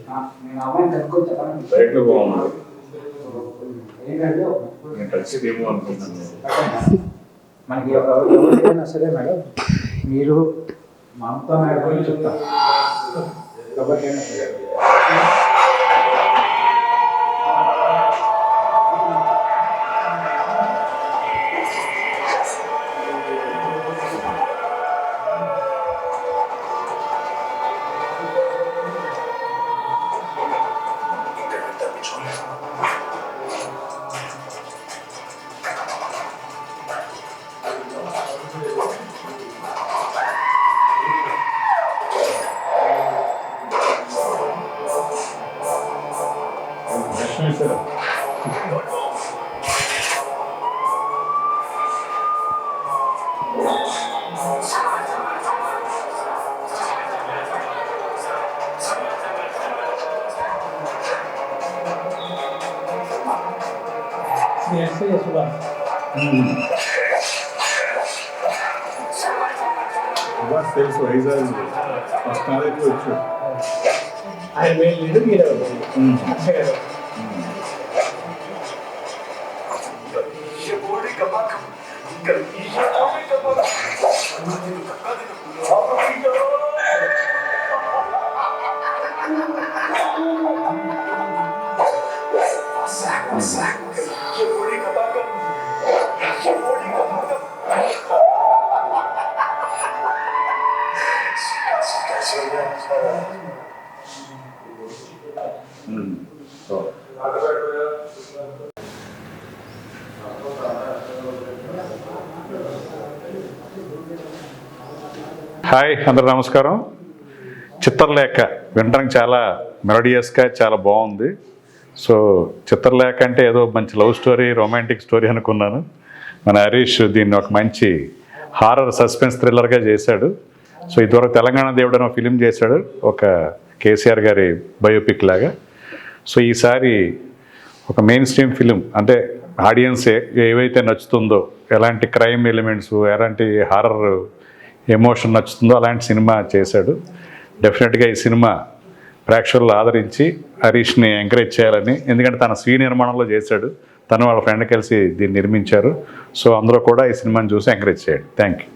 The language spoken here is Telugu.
నేను అమ్మాయిని కనుక్కొని చెప్పాను. రైట్లు బాగున్నాడు. నేను ఖచ్చితంగా అనుకుంటున్నాను. మనకి ఎవరైనా సరే మేడం, మీరు మమతా మేడం గురించి చెప్తాను. ఎవరికైనా సరే తెలుసు వైజాగ్ ఫస్ట్ నాదైతే వచ్చాడు. ఆయన వెళ్ళి మీరు హాయ్, అందరూ నమస్కారం. చిత్రలేఖ వినడానికి చాలా మెలోడియస్గా చాలా బాగుంది. సో చిత్రలేఖ అంటే ఏదో మంచి లవ్ స్టోరీ, రొమాంటిక్ స్టోరీ అనుకున్నాను. మన హరీష్ దీన్ని ఒక మంచి హారర్ సస్పెన్స్ థ్రిల్లర్గా చేశాడు. సో ఇదివరకు తెలంగాణ దేవుడు అని ఒక ఫిలిం చేశాడు, ఒక కేసీఆర్ గారి బయోపిక్ లాగా. సో ఈసారి ఒక మెయిన్ స్ట్రీమ్ ఫిలిం, అంటే ఆడియన్స్ ఏవైతే నచ్చుతుందో, ఎలాంటి క్రైమ్ ఎలిమెంట్స్, ఎలాంటి హారర్ ఎమోషన్ నచ్చుతుందో అలాంటి సినిమా చేశాడు. డెఫినెట్గా ఈ సినిమా ప్రేక్షకులు ఆదరించి హరీష్ని ఎంకరేజ్ చేయాలని, ఎందుకంటే తన స్వీయ నిర్మాణంలో చేశాడు, తను వాళ్ళ ఫ్రెండ్ కలిసి దీన్ని నిర్మించారు. సో అందరూ కూడా ఈ సినిమాని చూసి ఎంకరేజ్ చేయండి. Thank you.